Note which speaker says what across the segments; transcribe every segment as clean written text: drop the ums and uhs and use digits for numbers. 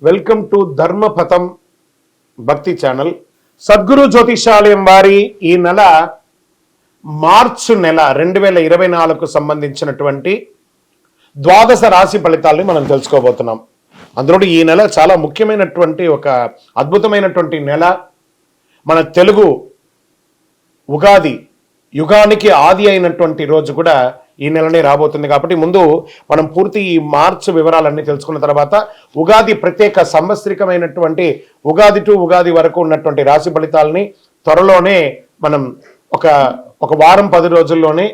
Speaker 1: Welcome to ధర్మపథం భక్తి channel. Sadhguru జ్యోతిషాలయం వారి ఈ నెల మార్చి నెల 2024కు సంబంధించినటువంటి ద్వాదశ రాశి ఫలితాలని మనం తెలుసుకోబోతున్నాం. అందులో ఈ నెల చాలా ముఖ్యమైనటువంటి ఒక అద్భుతమైనటువంటి నెల. మన తెలుగు ఉగాది యుగానికి ఆది అయినటువంటి రోజు కూడా ఈ నెలనే రాబోతుంది. కాబట్టి ముందు మనం పూర్తి ఈ మార్చి వివరాలన్నీ తెలుసుకున్న తర్వాత ఉగాది ప్రత్యేక సంవత్సరికమైనటువంటి ఉగాది టు ఉగాది వరకు ఉన్నటువంటి రాశి ఫలితాలని త్వరలోనే మనం ఒక వారం 10 రోజుల్లోనే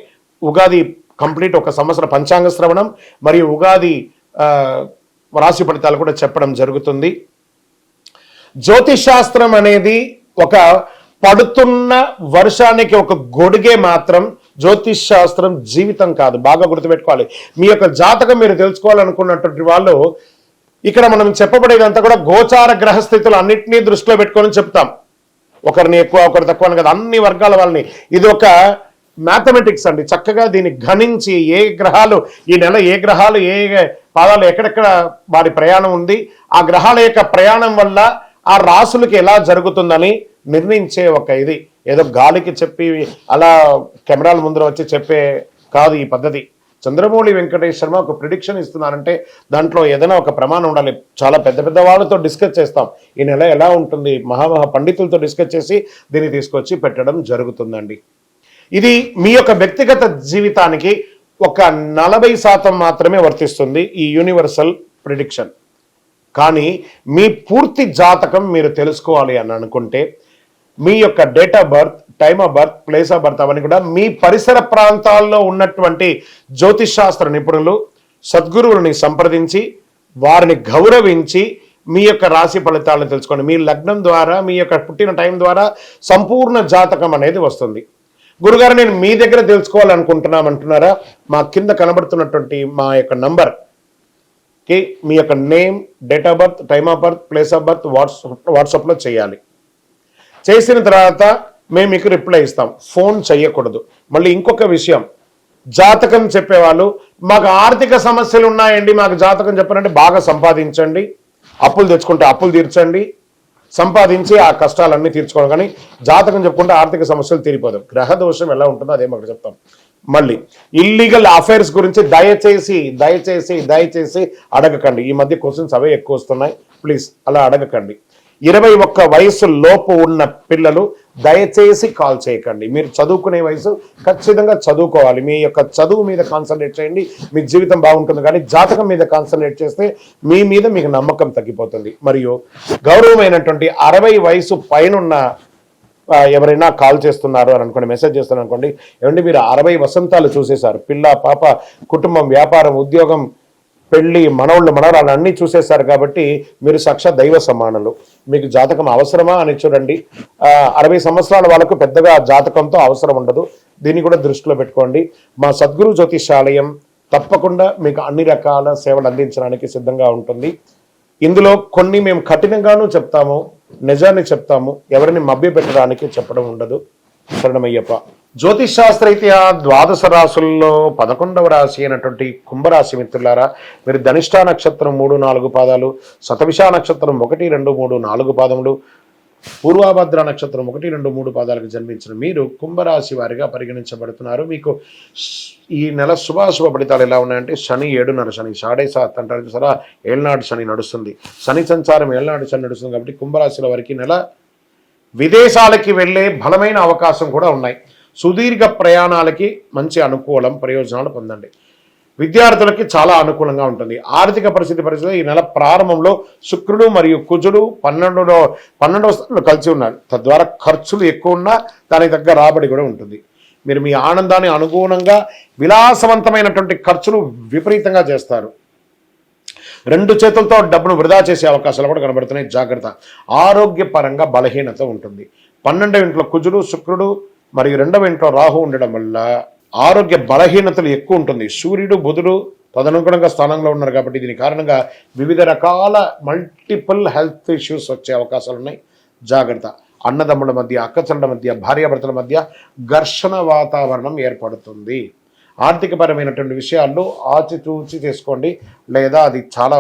Speaker 1: ఉగాది కంప్లీట్ ఒక సంవత్సర పంచాంగ శ్రవణం మరియు ఉగాది రాశి ఫలితాలు కూడా చెప్పడం జరుగుతుంది. జ్యోతిష్ శాస్త్రం అనేది ఒక పడుతున్న వర్షానికి ఒక గొడుగే మాత్రం. జ్యోతిష్ శాస్త్రం జీవితం కాదు, బాగా గుర్తుపెట్టుకోవాలి. మీ యొక్క జాతకం మీరు తెలుసుకోవాలనుకున్నటువంటి వాళ్ళు ఇక్కడ మనం చెప్పబడేదంతా కూడా గోచార గ్రహస్థితులు అన్నింటినీ దృష్టిలో పెట్టుకొని చెప్తాం. ఒకరిని ఎక్కువ ఒకరు తక్కువ అని కదా, అన్ని వర్గాల వాళ్ళని. ఇది ఒక మ్యాథమెటిక్స్ అండి. చక్కగా దీన్ని గణించి ఏ గ్రహాలు ఈ నెల ఏ గ్రహాలు ఏ పాదాలు ఎక్కడెక్కడ వారి ప్రయాణం ఉంది, ఆ గ్రహాల యొక్క ప్రయాణం వల్ల ఆ రాసులకి ఎలా జరుగుతుందని నిర్ణయించే ఒక ఇది. ఏదో గాలికి చెప్పి అలా కెమెరాల ముందర వచ్చి చెప్పే కాదు ఈ పద్ధతి. చంద్రమౌళి వెంకటేష్ శర్మ ఒక ప్రిడిక్షన్ ఇస్తున్నారంటే దాంట్లో ఏదైనా ఒక ప్రమాణం ఉండాలి. చాలా పెద్ద పెద్ద వాళ్ళతో డిస్కస్ చేస్తాం. ఈ నెల ఎలా ఉంటుంది, మహామహా పండితులతో డిస్కస్ చేసి దీన్ని తీసుకొచ్చి పెట్టడం జరుగుతుందండి. ఇది మీ యొక్క వ్యక్తిగత జీవితానికి ఒక 40% మాత్రమే వర్తిస్తుంది ఈ యూనివర్సల్ ప్రిడిక్షన్. కానీ మీ పూర్తి జాతకం మీరు తెలుసుకోవాలి అని అనుకుంటే మీ యొక్క date of birth, time of birth, place of birth అవన్నీ కూడా మీ పరిసర ప్రాంతాల్లో ఉన్నటువంటి జ్యోతిష్ శాస్త్ర నిపుణులు సద్గురువులని సంప్రదించి వారిని గౌరవించి మీ యొక్క రాశి ఫలితాలను తెలుసుకోండి. మీ లగ్నం ద్వారా మీ యొక్క పుట్టిన టైం ద్వారా సంపూర్ణ జాతకం అనేది వస్తుంది. గురుగారు నేను మీ దగ్గర తెలుసుకోవాలనుకుంటున్నామంటున్నారా? మా కింద కనబడుతున్నటువంటి మా యొక్క నంబర్కి మీ యొక్క name, date of birth, time of birth, place of birth వాట్సాప్లో చేయాలి. చేసిన తర్వాత మేము మీకు రిప్లై ఇస్తాం. ఫోన్ చేయకూడదు. మళ్ళీ ఇంకొక విషయం, జాతకం చెప్పేవాళ్ళు మాకు ఆర్థిక సమస్యలు ఉన్నాయండి, మాకు జాతకం చెప్పారంటే బాగా సంపాదించండి, అప్పులు తెచ్చుకుంటే అప్పులు తీర్చండి, సంపాదించి ఆ కష్టాలన్నీ తీర్చుకోవడం. కానీ జాతకం చెప్పుకుంటే ఆర్థిక సమస్యలు తీరిపోదు. గ్రహ దోషం ఎలా ఉంటుందో అదే మాకు చెప్తాం. మళ్ళీ ఇల్లీగల్ అఫైర్స్ గురించి దయచేసి దయచేసి దయచేసి అడగకండి. ఈ మధ్య క్వశ్చన్స్ అవే ఎక్కువ వస్తున్నాయి. ప్లీజ్ అలా అడగకండి. 21 వయసు లోపు ఉన్న పిల్లలు దయచేసి కాల్ చేయకండి. మీరు చదువుకునే వయసు ఖచ్చితంగా చదువుకోవాలి. మీ యొక్క చదువు మీద కాన్సన్ట్రేట్ చేయండి, మీ జీవితం బాగుంటుంది. కానీ జాతకం మీద కాన్సన్ట్రేట్ చేస్తే మీ మీద మీకు నమ్మకం తగ్గిపోతుంది. మరియు గౌరవమైనటువంటి 60 వయసు పైనున్న ఎవరైనా కాల్ చేస్తున్నారు అని అనుకోండి, మెసేజ్ చేస్తున్నారు అనుకోండి, ఏమంటే మీరు 60 వసంతాలు చూసేశారు, పిల్ల పాప కుటుంబం వ్యాపారం ఉద్యోగం పెళ్లి మనోళ్ళు మనవరాలు అన్నీ చూసేశారు. కాబట్టి మీరు సాక్షాత్ దైవ సమానులు. మీకు జాతకం అవసరమా అని చూడండి. 60 సంవత్సరాల వాళ్ళకు పెద్దగా జాతకంతో అవసరం ఉండదు. దీన్ని కూడా దృష్టిలో పెట్టుకోండి. మా సద్గురు జ్యోతిషాలయం తప్పకుండా మీకు అన్ని రకాల సేవలు అందించడానికి సిద్ధంగా ఉంటుంది. ఇందులో కొన్ని మేము కఠినంగానూ చెప్తాము, నిజాన్ని చెప్తాము, ఎవరిని మభ్యపెట్టడానికి చెప్పడం ఉండదు. శరణమయ్యప్ప. జ్యోతిష్ శాస్త్రరీత్యా ద్వాదశ రాశుల్లో 11వ రాశి అయినటువంటి కుంభరాశి మిత్రులారా, మీరు ధనిష్ఠా నక్షత్రం 3, 4 పాదాలు, శతభిష నక్షత్రం 1, 2, 3, 4 పాదములు, పూర్వభద్ర నక్షత్రం 1, 2, 3 పాదాలకు జన్మించిన మీరు కుంభరాశి వారిగా పరిగణించబడుతున్నారు. మీకు ఈ నెల శుభాశుభ ఫలితాలు ఎలా ఉన్నాయంటే, శని 7.5 శని, 7.5 అంటారు సరే, ఏళ్ళనాడు శని నడుస్తుంది. శని సంచారం ఏళ్ళనాడు శని నడుస్తుంది. కాబట్టి కుంభరాశుల వారికి నెల విదేశాలకి వెళ్ళే బలమైన అవకాశం కూడా ఉన్నాయి. సుదీర్ఘ ప్రయాణాలకి మంచి అనుకూలం, ప్రయోజనాలు పొందండి. విద్యార్థులకి చాలా అనుకూలంగా ఉంటుంది. ఆర్థిక పరిస్థితి ఈ నెల ప్రారంభంలో శుక్రుడు మరియు కుజుడు 12వ స్థానంలో కలిసి ఉన్నారు. తద్వారా ఖర్చులు ఎక్కువ ఉన్నా దానికి తగ్గ రాబడి కూడా ఉంటుంది. మీరు మీ ఆనందాన్ని అనుగుణంగా విలాసవంతమైనటువంటి ఖర్చులు విపరీతంగా చేస్తారు. 2 చేతులతో డబ్బును వృధా చేసే అవకాశాలు కూడా కనబడుతున్నాయి. జాగ్రత్త. ఆరోగ్యపరంగా బలహీనత ఉంటుంది. 12వ ఇంట్లో కుజుడు శుక్రుడు మరియు 2వ ఇంట్లో రాహు ఉండడం వల్ల ఆరోగ్య బలహీనతలు ఎక్కువ ఉంటుంది. సూర్యుడు బుధుడు తదనుగుణంగా స్థానంలో ఉన్నారు. కాబట్టి దీని కారణంగా వివిధ రకాల మల్టిపుల్ హెల్త్ ఇష్యూస్ వచ్చే అవకాశాలు ఉన్నాయి. జాగ్రత్త. అన్నదమ్ముల మధ్య, అక్కచెల్లెల మధ్య, భార్యాభర్తల మధ్య ఘర్షణ వాతావరణం ఏర్పడుతుంది. ఆర్థికపరమైనటువంటి విషయాల్లో ఆచితూచి చేసుకోండి, లేదా అది చాలా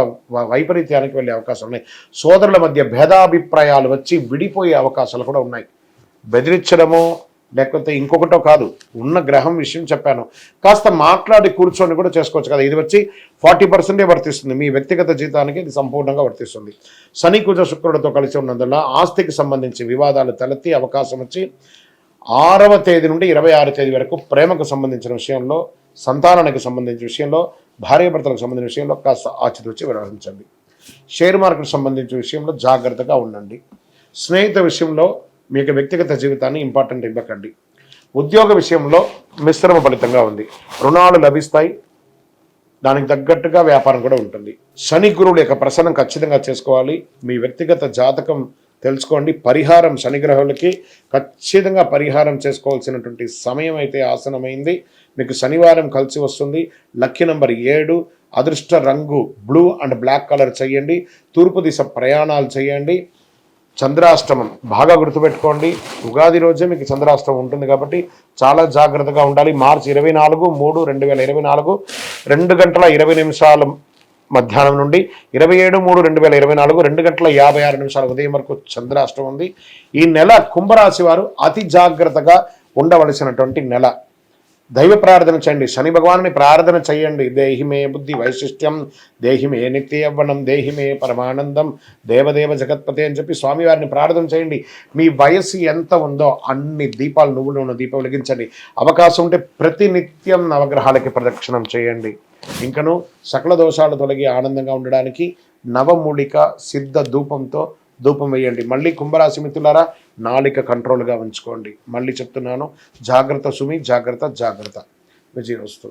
Speaker 1: వైపరీత్యానికి వెళ్ళే అవకాశం ఉన్నాయి. సోదరుల మధ్య భేదాభిప్రాయాలు వచ్చి విడిపోయే అవకాశాలు కూడా ఉన్నాయి. బెదిరించడమో లేకపోతే ఇంకొకటో కాదు, ఉన్న గ్రహం విషయం చెప్పాను. కాస్త మాట్లాడి కూర్చొని కూడా చేసుకోవచ్చు కదా. ఇది వచ్చి 40% వర్తిస్తుంది, మీ వ్యక్తిగత జీవితానికి ఇది సంపూర్ణంగా వర్తిస్తుంది. శని కుజ శుక్రుడితో కలిసి ఉన్నందువల్ల ఆస్తికి సంబంధించి వివాదాలు తలెత్తి అవకాశం వచ్చి 6వ తేదీ నుండి 26వ తేదీ వరకు ప్రేమకు సంబంధించిన విషయంలో, సంతానానికి సంబంధించిన విషయంలో, భార్యాభర్తలకు సంబంధించిన విషయంలో కాస్త ఆచితూచి వ్యవహరించండి. షేర్ మార్కెట్ సంబంధించిన విషయంలో జాగ్రత్తగా ఉండండి. స్నేహిత విషయంలో మీకు వ్యక్తిగత జీవితాన్ని ఇంపార్టెంట్ ఇవ్వకండి. ఉద్యోగ విషయంలో మిశ్రమ ఫలితంగా ఉంది. రుణాలు లభిస్తాయి, దానికి తగ్గట్టుగా వ్యాపారం కూడా ఉంటుంది. శని గురువుల యొక్క ప్రసన్నం ఖచ్చితంగా చేసుకోవాలి. మీ వ్యక్తిగత జాతకం తెలుసుకోండి. పరిహారం శని గ్రహాలకి ఖచ్చితంగా పరిహారం చేసుకోవాల్సినటువంటి సమయం అయితే ఆసనమైంది. మీకు శనివారం కలిసి వస్తుంది. లక్కీ నంబర్ 7, అదృష్ట రంగు బ్లూ అండ్ బ్లాక్ కలర్ చేయండి. తూర్పు దిశ ప్రయాణాలు చేయండి. చంద్రాష్టమం బాగా గుర్తుపెట్టుకోండి. ఉగాది రోజే మీకు చంద్రాష్టమం ఉంటుంది కాబట్టి చాలా జాగ్రత్తగా ఉండాలి. మార్చి 24/3/2024 2:20 మధ్యాహ్నం నుండి 27/3/2024 2:56 ఉదయం వరకు చంద్రాష్టమం ఉంది. ఈ నెల కుంభరాశి వారు అతి జాగ్రత్తగా ఉండవలసినటువంటి నెల. దైవ ప్రార్థన చేయండి, శని భగవాన్ని ప్రార్థన చేయండి. దేహిమే బుద్ధి వైశిష్ట్యం, దేహిమే నిత్య యవ్వనం, దేహిమే పరమానందం, దేవదేవ జగత్పతి అని చెప్పి స్వామివారిని ప్రార్థన చేయండి. మీ వయస్సు ఎంత ఉందో అన్ని దీపాలు, నువ్వులు ఉన్న దీపం వెలిగించండి. అవకాశం ఉంటే ప్రతినిత్యం నవగ్రహాలకి ప్రదక్షిణం చేయండి. ఇంకను సకల దోషాలు తొలగి ఆనందంగా ఉండడానికి నవమూలిక సిద్ధ ధూపంతో ధూపం వేయండి. మళ్ళీ కుంభరాశి మిత్రులారా, నాలిక కంట్రోల్గా ఉంచుకోండి. మళ్ళీ చెప్తున్నాను, జాగ్రత్త సుమి, జాగ్రత్త జాగ్రత్త. విజయోస్తు.